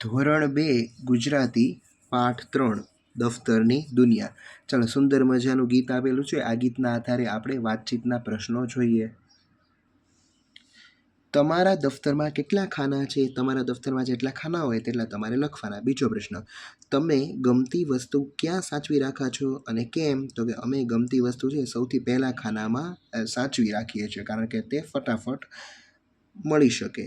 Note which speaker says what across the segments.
Speaker 1: ધોરણ 2 ગુજરાતી પાઠ 3 દફતરની દુનિયા. ચાલો, સુંદર મજાનું ગીત આપેલું છે. આ ગીતના આધારે આપણે વાતચીતના પ્રશ્નો જોઈએ. તમારા દફતરમાં કેટલા ખાના છે? તમારા દફતરમાં જેટલા ખાના હોય તેટલા તમારે લખવાના. બીજો પ્રશ્ન, તમે ગમતી વસ્તુ ક્યાં સાચવી રાખા છો અને કેમ? તો કે અમે ગમતી વસ્તુ છે સૌથી પહેલા ખાનામાં સાચવી રાખીએ છીએ, કારણ કે તે ફટાફટ મળી શકે.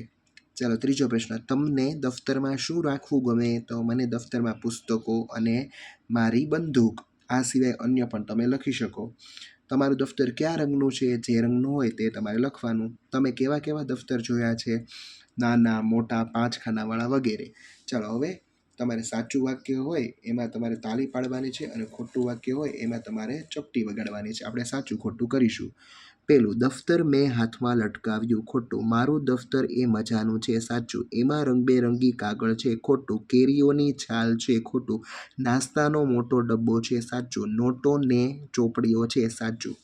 Speaker 1: ચાલો, ત્રીજો પ્રશ્ન, તમને દફતરમાં શું રાખવું ગમે? તો મને દફતરમાં પુસ્તકો અને મારી બંદૂક. આ સિવાય અન્ય પણ તમે લખી શકો. તમારું દફતર કયા રંગનું છે? જે રંગનું હોય તે તમારે લખવાનું. તમે કેવા કેવા દફતર જોયા છે? નાના, મોટા, 5 ખાનાવાળા વગેરે. ચાલો, હવે તમારે સાચું વાક્ય હોય એમાં તમારે તાળી પાડવાની છે અને ખોટું વાક્ય હોય એમાં તમારે ચપટી વગાડવાની છે. આપણે સાચું ખોટું કરીશું. પેલું, દફતર મેં હાથમાં લટકાવ્યું. ખોટું. મારું દફતર એ મજાનું છે. સાચું. એમાં રંગબેરંગી કાગળ છે. ખોટું. કેરીઓની છાલ છે. ખોટું. નાસ્તાનો મોટો ડબ્બો છે. સાચું. નોટો ને ચોપડીઓ છે. સાચું.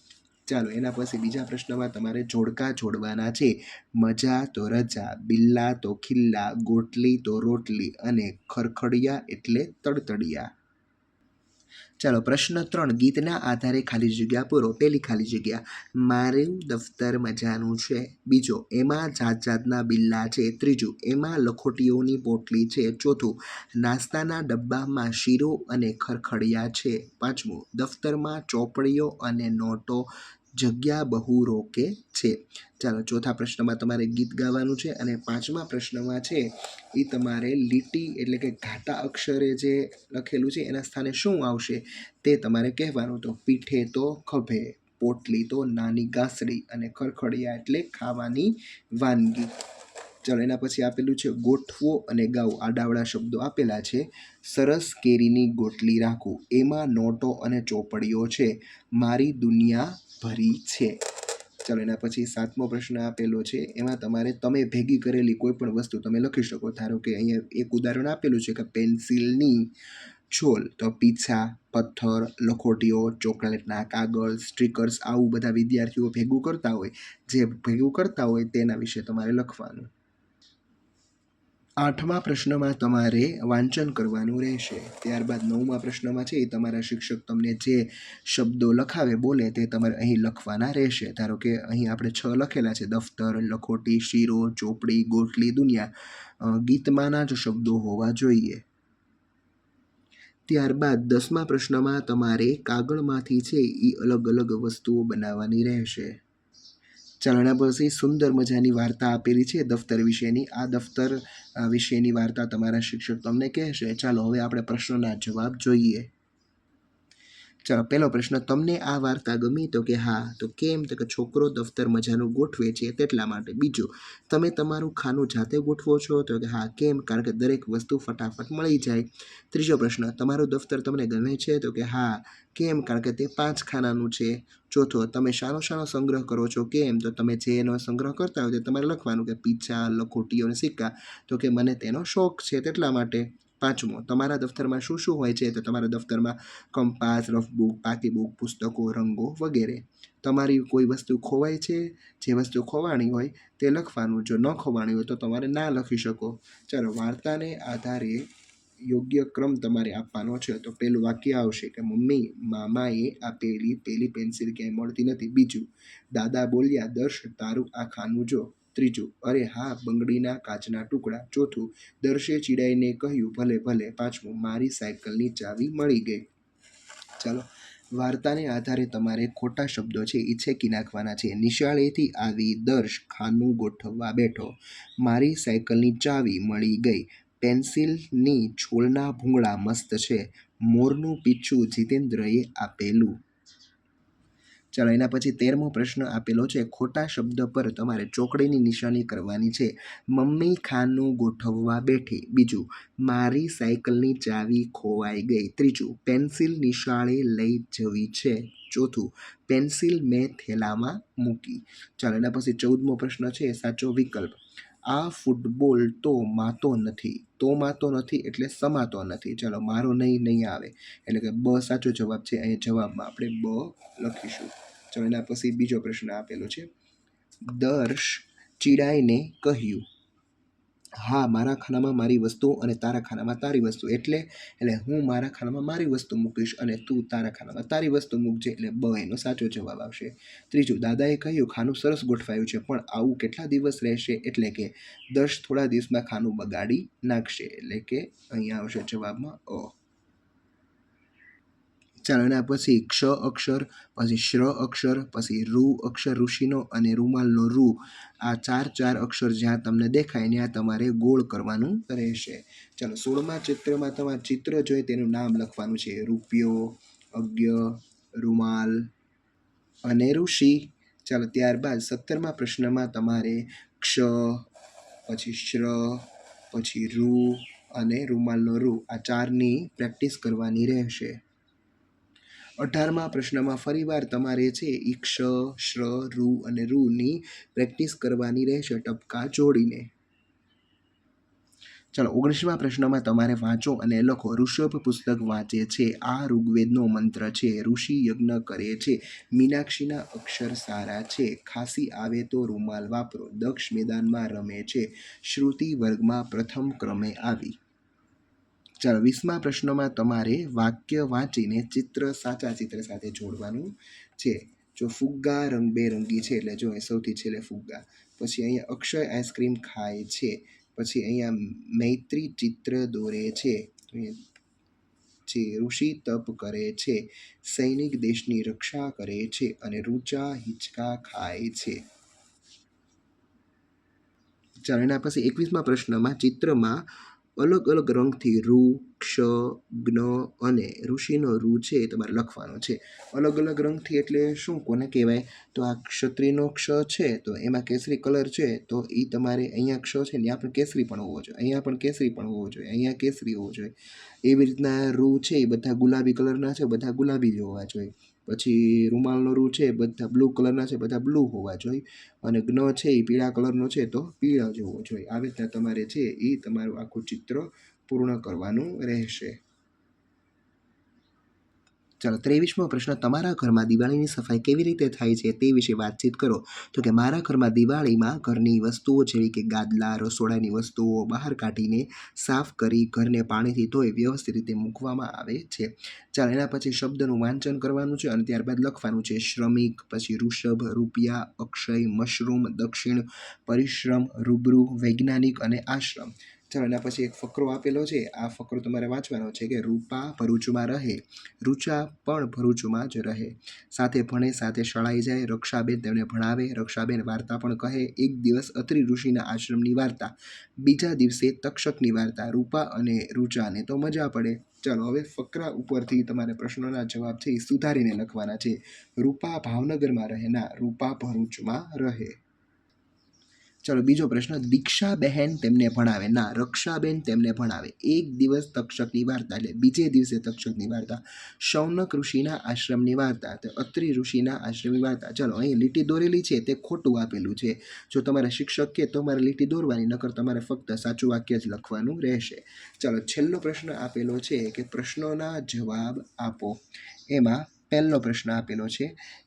Speaker 1: ચાલો, એના પછી બીજા પ્રશ્નમાં તમારે જોડકા જોડવાના છે. મજા તો રજા, બિલ્લા તો ખિલ્લા, ગોટલી તો રોટલી અને ખરખડિયા એટલે તડતડિયા. ચાલો, પ્રશ્ન 3, ગીતના આધારે ખાલી જગ્યા પૂરો. પહેલી ખાલી જગ્યા, મારું દફતર મજાનું છે. બીજો, એમાં જાત જાતના બિલ્લા છે. ત્રીજું, એમાં લખોટીઓની પોટલી છે. ચોથું, નાસ્તાના ડબ્બામાં શીરો અને ખરખડિયા છે. પાંચમું, દફતરમાં ચોપડીઓ અને નોટો, જગ્યા બહુ રોકે છે. ચાલો, ચોથા પ્રશ્નમાં તમારે ગીત ગાવાનું છે અને પાંચમા પ્રશ્નમાં છે એ તમારે લીટી એટલે કે ઘાટા અક્ષરે જે લખેલું છે એના સ્થાને શું આવશે તે તમારે કહેવાનું. તો પીઠે તો ખભે, પોટલી તો નાની ગાંસડી અને ખરખડિયા એટલે ખાવાની વાનગી. ચાલો, એના પછી આપેલું છે ગોઠવો અને ગાઓ. આડાવડા શબ્દો આપેલા છે. સરસ કેરીની ગોટલી રાખું, એમાં નોટો અને ચોપડીઓ છે, મારી દુનિયા ભરી છે. ચાલો, એના પછી 7મો પ્રશ્ન આપેલો છે. એમાં તમારે તમે ભેગી કરેલી કોઈ પણ વસ્તુ તમે લખી શકો. ધારો કે અહીંયા એક ઉદાહરણ આપેલું છે કે પેન્સિલની છોલ. તો પીછા, પથ્થર, લખોટીઓ, ચોકલેટના કાગળ, સ્ટીકર્સ, આવું બધા વિદ્યાર્થીઓ ભેગું કરતા હોય. જે ભેગું કરતા હોય તેના વિશે તમારે લખવાનું. 8મા પ્રશ્નમાં તમારે વાંચન કરવાનું રહેશે. ત્યારબાદ 9મા પ્રશ્નમાં છે એ તમારા શિક્ષક તમને જે શબ્દો લખાવે બોલે તે તમારે અહીં લખવાના રહેશે. ધારો કે અહીં આપણે 6 લખેલા છે: દફતર, લખોટી, શીરો, ચોપડી, ગોટલી, દુનિયા. ગીતમાંના જ શબ્દો હોવા જોઈએ. ત્યારબાદ 10મા પ્રશ્નમાં તમારે કાગળમાંથી છે એ અલગ અલગ વસ્તુઓ બનાવવાની રહેશે. ચાલના પછી સુંદર મજાની વાર્તા આપેલી છે દફતર વિશેની. આ દફતર વિશેની વાર્તા તમારા શિક્ષક તમને કહેશે. ચાલો, હવે આપણે પ્રશ્નોના જવાબ જોઈએ. ચાલો, પહેલો પ્રશ્ન, તમને આ વાર્તા ગમી? તો કે હા. તો કેમ? તો કે છોકરો દફતર મજાનું ગોઠવે છે તેટલા માટે. બીજું, તમે તમારું ખાનું જાતે ગોઠવો છો? તો કે હા. કેમ? કારણ કે દરેક વસ્તુ ફટાફટ મળી જાય. ત્રીજો પ્રશ્ન, તમારું દફતર તમને ગમે છે? તો કે હા. કેમ? કારણ કે તે 5 ખાનાનું છે. ચોથો, તમે શાનો શાનો સંગ્રહ કરો છો? કેમ? તો તમે જેનો સંગ્રહ કરતા હોય તે તમારે લખવાનું કે પીછા, લખોટીઓ અને સિક્કા. તો કે મને તેનો શોખ છે તેટલા માટે. પાંચમો, તમારા દફતરમાં શું શું હોય છે? તો તમારા દફતરમાં કંપાસ, રફબુક, પાકી બુક, પુસ્તકો, રંગો વગેરે. તમારી કોઈ વસ્તુ ખોવાય છે? જે વસ્તુ ખોવાણી હોય તે લખવાનું. જો ન ખોવાણી હોય તો તમારે ના લખી શકો. ચાલો, વાર્તાને આધારે યોગ્ય ક્રમ તમારે આપવાનો છે. તો પહેલું વાક્ય આવશે કે મમ્મી, મામાએ આપેલી પેલી પેન્સિલ ક્યાંય મળતી નથી. બીજું, દાદા બોલ્યા, દર્શ તારું આ ખાનું જો. ત્રીજું, અરે હા, બંગડીના કાચના ટુકડા. ચોથું, દર્શે ચીડાઈને કહ્યું, ભલે ભલે. પાંચમું, મારી સાયકલની ચાવી મળી ગઈ. ચાલો, વાર્તાને આધારે તમારે ખોટા શબ્દો છે એ છેકી નાખવાના છે. નિશાળેથી આવી દર્શ ખાનું ગોઠવવા બેઠો. મારી સાયકલની ચાવી મળી ગઈ. પેન્સિલની છોલના ભૂંગળા મસ્ત છે. મોરનું પીછું જીતેન્દ્રએ આપેલું. ચાલો, એના પછી 13મો પ્રશ્ન આપેલો છે. ખોટા શબ્દ પર તમારે ચોકડીની નિશાની કરવાની છે. મમ્મી ખાનું ગોઠવવા બેઠી. બીજું, મારી સાયકલની ચાવી ખોવાઈ ગઈ. ત્રીજું, પેન્સિલ નિશાળે લઈ જવી છે. ચોથું, પેન્સિલ મેં થેલામાં મૂકી. ચાલો, એના પછી 14મો પ્રશ્ન છે સાચો વિકલ્પ. આ ફૂટબોલ તો માતો નથી. તો માતો નથી એટલે સમાતો નથી. ચાલો, મારો નહીં આવે એટલે કે બ સાચો જવાબ છે. અહીંયા જવાબમાં આપણે બ લખીશું. ચાલો, એના પછી બીજો પ્રશ્ન આપેલો છે. દર્શ ચીડાઈને કહ્યું. હા, મારા ખાનામાં મારી વસ્તુ અને તારા ખાનામાં તારી વસ્તુ. એટલે હું મારા ખાનામાં મારી વસ્તુ મૂકીશ અને તું તારા ખાનામાં તારી વસ્તુ મૂકજે. એટલે બ એનો સાચો જવાબ આવશે. ત્રીજું, દાદાએ કહ્યું ખાનું સરસ ગોઠવાયું છે, પણ આવું કેટલા દિવસ રહેશે? એટલે કે દર્શ થોડા દિવસમાં ખાનું બગાડી નાખશે. એટલે કે અહીંયા આવશે જવાબમાં અ. ચાલો એના પછી ક્ષ અક્ષર, પછી શ્ર અક્ષર, પછી રૂ અક્ષર ઋષિનો અને રૂમાલનો રૂ. આ ચાર અક્ષર જ્યાં તમને દેખાય ત્યાં તમારે ગોળ કરવાનું રહેશે. ચાલો 16મા ચિત્રમાં તમારે ચિત્ર જોઈ તેનું નામ લખવાનું છે. રૂપિયો, અજ્ઞ, રૂમાલ અને ઋષિ. ચાલો ત્યારબાદ 17મા પ્રશ્નમાં તમારે ક્ષ, પછી શ્ર, પછી રૂ અને રૂમાલનો રૂ આ ચારની પ્રેક્ટિસ કરવાની રહેશે. 18મા પ્રશ્નમાં ફરીવાર તમારે છે ઈ ક્ષ, શ્ર, રૂ અને રૂની પ્રેક્ટિસ કરવાની રહેશે ટપકા જોડીને. ચાલો 19મા પ્રશ્નમાં તમારે વાંચો અને લખો. ઋષભ પુસ્તક વાંચે છે. આ ઋગ્વેદનો મંત્ર છે. ઋષિ યજ્ઞ કરે છે. મીનાક્ષીના અક્ષર સારા છે. ખાંસી આવે તો રૂમાલ વાપરો. દક્ષ મેદાનમાં રમે છે. શ્રુતિ વર્ગમાં પ્રથમ ક્રમે આવી. ચાલો 20મા પ્રશ્નમાં તમારે વાક્ય વાંચીને ચિત્ર સાચા ચિત્ર સાથે જોડવાનું છે. જો ફુગ્ગા રંગબેરંગી છે, એટલે જો સૌથી છેલ્લે ફુગ્ગા. પછી અહીંયા અક્ષય આઈસ્ક્રીમ ખાય છે. પછી અહીંયા મૈત્રી ચિત્ર દોરે છે. જે ઋષિ તપ કરે છે. સૈનિક દેશની રક્ષા કરે છે અને રૂચા હિંચકા ખાય છે. ચાલો એના પછી 21મા પ્રશ્નમાં ચિત્રમાં અલગ અલગ રંગથી રૂ, ક્ષ, જ્ઞ અને ઋષિનો રૂ છે એ તમારે લખવાનો છે. અલગ અલગ રંગથી એટલે શું કોને કહેવાય? તો આ ક્ષત્રિયનો ક્ષ છે તો એમાં કેસરી કલર છે, તો એ તમારે અહીંયા ક્ષ છે ને ત્યાં પણ કેસરી પણ હોવો જોઈએ, અહીંયા પણ કેસરી પણ હોવો જોઈએ, અહીંયા કેસરી હોવો જોઈએ. એવી રીતના રૂ છે એ બધા ગુલાબી કલરના છે, બધા ગુલાબી જ હોવા જોઈએ. પછી રૂમાલનો રૂ છે બધા બ્લુ કલરના છે, બધા બ્લુ હોવા જોઈએ. અને જ્ઞ છે એ પીળા કલરનો છે તો પીળા જ હોવો જોઈએ. આવી રીતના તમારે છે એ તમારું આખું ચિત્ર પૂર્ણ કરવાનું રહેશે. ચાલો 23મો પ્રશ્ન, તમારા ઘરમાં દિવાળીની સફાઈ કેવી રીતે થાય છે તે વિશે વાતચીત કરો. તો કે મારા ઘરમાં દિવાળીમાં ઘરની વસ્તુઓ જેવી કે ગાદલા, રસોડાની વસ્તુઓ બહાર કાઢીને સાફ કરી ઘરને પાણીથી ધોઈ વ્યવસ્થિત રીતે મૂકવામાં આવે છે. ચાલો એના પછી શબ્દનું વાંચન કરવાનું છે અને ત્યારબાદ લખવાનું છે. શ્રમિક, પછી ઋષભ, રૂપિયા, અક્ષય, મશરૂમ, દક્ષિણ, પરિશ્રમ, રૂબરૂ, વૈજ્ઞાનિક અને આશ્રમ. ચાલો એના પછી એક ફકરો આપેલો છે. આ ફકરો તમારે વાંચવાનો છે કે રૂપા ભરૂચમાં રહે, રુચા પણ ભરૂચમાં જ રહે, સાથે ભણે સાથે શાળાએ જાય, રક્ષાબેન તેમને ભણાવે, રક્ષાબેન વાર્તા પણ કહે. એક દિવસ અત્રિ ઋષિના આશ્રમની વાર્તા, બીજા દિવસે તક્ષકની વાર્તા. રૂપા અને રુચાને તો મજા પડે. ચાલો હવે ફકરા ઉપરથી તમારે પ્રશ્નોના જવાબ છે એ સુધારીને લખવાના છે. રૂપા ભાવનગરમાં રહે, ના, રૂપા ભરૂચમાં રહે. ચાલો બીજો પ્રશ્ન, દીક્ષાબહેન તેમને ભણાવે, ના, રક્ષાબેન તેમને ભણાવે. એક દિવસ તક્ષકની વાર્તા એટલે બીજે દિવસે તક્ષકની વાર્તા. શૌનક ઋષિના આશ્રમની વાર્તા, તો અત્રિ ઋષિના આશ્રમની વાર્તા. ચાલો અહીં લીટી દોરેલી છે તે ખોટું આપેલું છે. જો તમારે શિક્ષક કે તમારે લીટી દોરવાની, નકર તમારે ફક્ત સાચું વાક્ય જ લખવાનું રહેશે. ચાલો છેલ્લો પ્રશ્ન આપેલો છે કે પ્રશ્નોના જવાબ આપો. એમાં પહેલો પ્રશ્ન આપેલો છે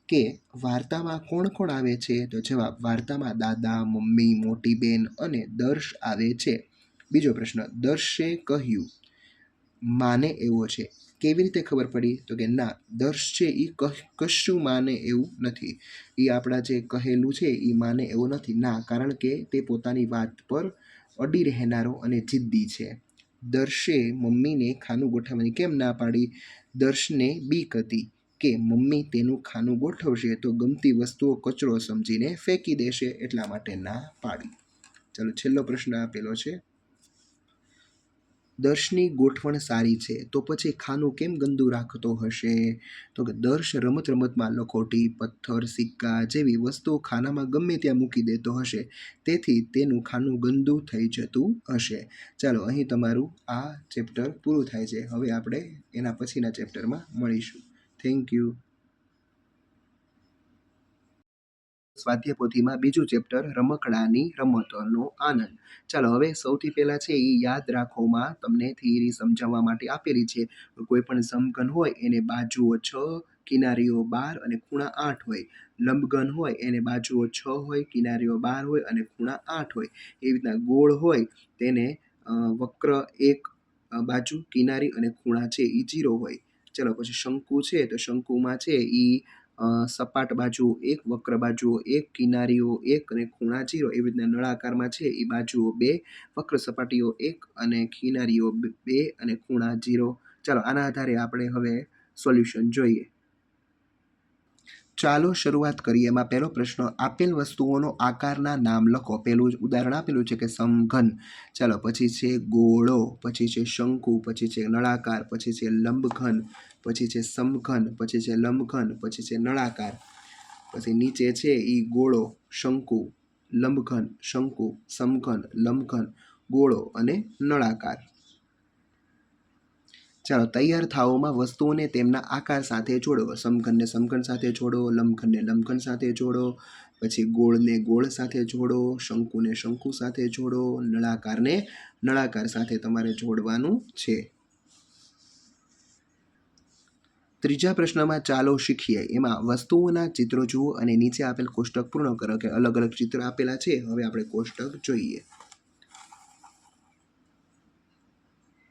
Speaker 1: કે વાર્તામાં કોણ કોણ આવે છે? તો જવાબ, વાર્તામાં દાદા, મમ્મી, મોટી બેન અને દર્શ આવે છે. બીજો પ્રશ્ન, દર્શે કહ્યું માને એવો છે. કેવી રીતે ખબર પડી? તો કે ના, દર્શ છે એ કશું માને એવું નથી. એ આપણા જે કહેલું છે એ માને એવું નથી. ના, કારણ કે તે પોતાની વાત પર અડી રહેનારો અને જિદ્દી છે. દર્શે મમ્મીને ખાનું ગોઠવવાની કેમ ના પાડી? દર્શને બીક હતી કે મમ્મી તેનું ખાનું ગોઠવશે તો ગમતી વસ્તુઓ કચરો સમજીને ફેંકી દેશે, એટલા માટે ના પાડી. ચાલો છેલ્લો પ્રશ્ન આપેલો છે. દર્શની ગોઠવણ સારી છે તો પછી ખાનું કેમ ગંદુ રાખતો હશે? તો કે દર્શ રમત રમતમાં લખોટી, પથ્થર, સિક્કા જેવી વસ્તુઓ ખાનામાં ગમે ત્યાં મૂકી દેતો હશે, તેથી તેનું ખાનું ગંદુ થઈ જતું હશે. ચાલો અહીં તમારું આ ચેપ્ટર પૂરું થાય છે. હવે આપણે એના પછીના ચેપ્ટરમાં મળીશું. Thank you. સ્વાધ્યાયપોથીમાં બીજું ચેપ્ટર, રમકડાની રમતોનો આનંદ. ચાલો હવે સૌથી પહેલાં છે એ યાદ રાખોમાં તમને થિયરી સમજાવવા માટે આપેલી છે. કોઈ પણ સમઘન હોય એને બાજુઓ 6 કિનારીઓ 12 અને ખૂણા 8 હોય. લંબઘન હોય એને બાજુઓ 6 હોય, કિનારીઓ 12 હોય અને ખૂણા 8 હોય. એવી રીતના ગોળ હોય તેને વક્ર 1 બાજુ, કિનારી અને ખૂણા છે એ 0 હોય. ચલો પછી શંકુ છે તો શંકુમાં છે એ સપાટ બાજુઓ 1, વક્ર બાજુઓ 1, કિનારીઓ 1 અને ખૂણા 0. એવી રીતના નળાકારમાં છે એ બાજુઓ 2, વક્ર સપાટીઓ 1 અને કિનારીઓ 2 અને ખૂણા 0. ચાલો આના આધારે આપણે હવે સોલ્યુશન જોઈએ. ચાલો શરૂઆત કરીએ. એમાં પહેલો પ્રશ્ન, આપેલ વસ્તુઓનો આકારના નામ લખો. પહેલું જ ઉદાહરણ આપેલું છે કે સમઘન. ચાલો પછી છે ગોળો, પછી છે શંકુ, પછી છે નળાકાર, પછી છે લંબઘન, પછી છે સમઘન, પછી છે લંબઘન, પછી છે નળાકાર. પછી નીચે છે એ ગોળો, શંકુ, લંબઘન, શંકુ, સમઘન, લંબઘન, ગોળો અને નળાકાર. ચાલો તૈયાર થાઓમાં વસ્તુઓને તેમના આકાર સાથે જોડો. સમઘનને સમઘન સાથે જોડો, લંબઘનને લંબઘન સાથે જોડો, પછી ગોળને ગોળ સાથે જોડો, શંકુને શંકુ સાથે જોડો, નળાકારને નળાકાર સાથે તમારે જોડવાનું છે. ત્રીજા પ્રશ્નમાં ચાલો શીખીએ. એમાં વસ્તુઓના ચિત્રો જુઓ અને નીચે આપેલ કોષ્ટક પૂર્ણ કરો. કે અલગ અલગ ચિત્ર આપેલા છે, હવે આપણે કોષ્ટક જોઈએ.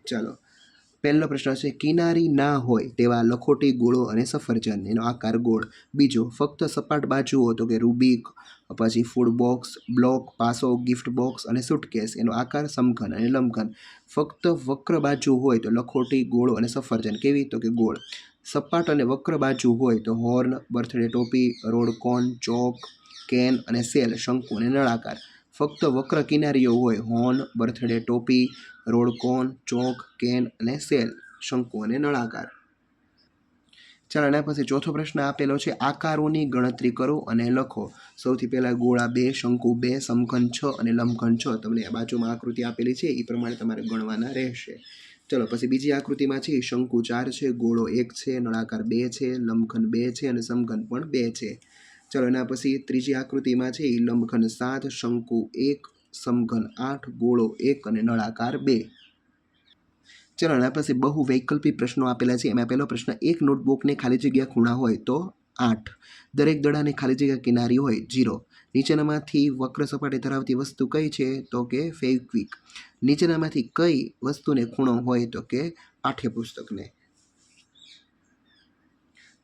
Speaker 1: ચાલો પહેલો પ્રશ્ન છે, કિનારી ના હોય તેવા લખોટી ગોળો અને સફરજન, એનો આકાર ગોળ. બીજો, ફક્ત સપાટ બાજુઓ તો કે રૂબિક, પછી ફૂડ બોક્સ, બ્લોક, પાસો, ગિફ્ટ બોક્સ અને સુટકેસ, એનો આકાર સમઘન અને લંબઘન. ફક્ત વક્ર બાજુ હોય તો લખોટી ગોળો અને સફરજન, કેવી તો કે ગોળ. સપાટ અને વક્ર બાજુ હોય તો હોર્ન, બર્થડે ટોપી, રોડ કોન, ચોક, કેન અને સેલ, શંકુ અને નળાકાર. ફક્ત વક્ર કિનારીઓ હોય હોર્ન, બર્થડે ટોપી, રોડ કોન, ચોક, કેન અને સેલ, શંકુ અને નળાકાર. ચાલો એના પછી ચોથો પ્રશ્ન આપેલો છે, આકારોની ગણતરી કરો અને લખો. સૌથી પહેલા ગોળા 2, શંકુ 2, સમઘન 6 અને લંબઘન 6. તમને બાજુમાં આકૃતિ આપેલી છે એ પ્રમાણે તમારે ગણવાના રહેશે. ચલો પછી બીજી આકૃતિમાં છે શંકુ 4 છે, ગોળો 1 છે, નળાકાર 2 છે, લંબઘન 2 છે અને સમઘન પણ 2 છે. ચલો એના પછી ત્રીજી આકૃતિમાં છે લંબઘન 7, શંકુ 1, સમઘન 8, ગોળો 1 અને નળાકાર 2. ચલો એના પછી બહુ વૈકલ્પિક પ્રશ્નો આપેલા છે. એમાં પહેલો પ્રશ્ન, એક નોટબુકને ખાલી જગ્યા ખૂણા હોય તો 8, દરેક દડાને ખાલી જગ્યા કિનારી હોય 0. નીચેનામાંથી વક્ર સપાટી ધરાવતી વસ્તુ કઈ છે તો કે ફેવિક્વિક. નીચેનામાંથી કઈ વસ્તુને ખૂણો હોય તો કે પાઠ્યપુસ્તકને.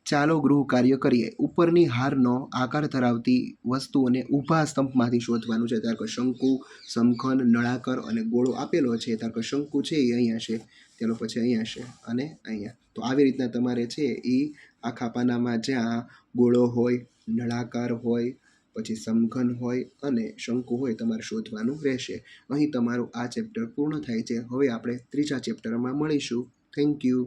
Speaker 1: ચાલો ગૃહ કાર્ય કરીએ. ઉપરની હારનો આકાર ધરાવતી વસ્તુઓને ઊભા સ્તંભમાંથી શોધવાનું છે. ધારો કે શંકુ, સમઘન, નળાકાર અને ગોળો આપેલો છે. ધારો કે શંકુ છે એ અહીંયા છે, ચાલો પછી અહીંયા છે અને અહીંયા. તો આવી રીતના તમારે છે એ આખા પાનામાં જ્યાં ગોળો હોય, નળાકાર હોય, પછી સમઘન હોય અને શંકુ હોય તમારે શોધવાનું રહેશે. અહીં તમારું આ ચેપ્ટર પૂર્ણ થાય છે. હવે આપણે ત્રીજા ચેપ્ટરમાં મળીશું. Thank you.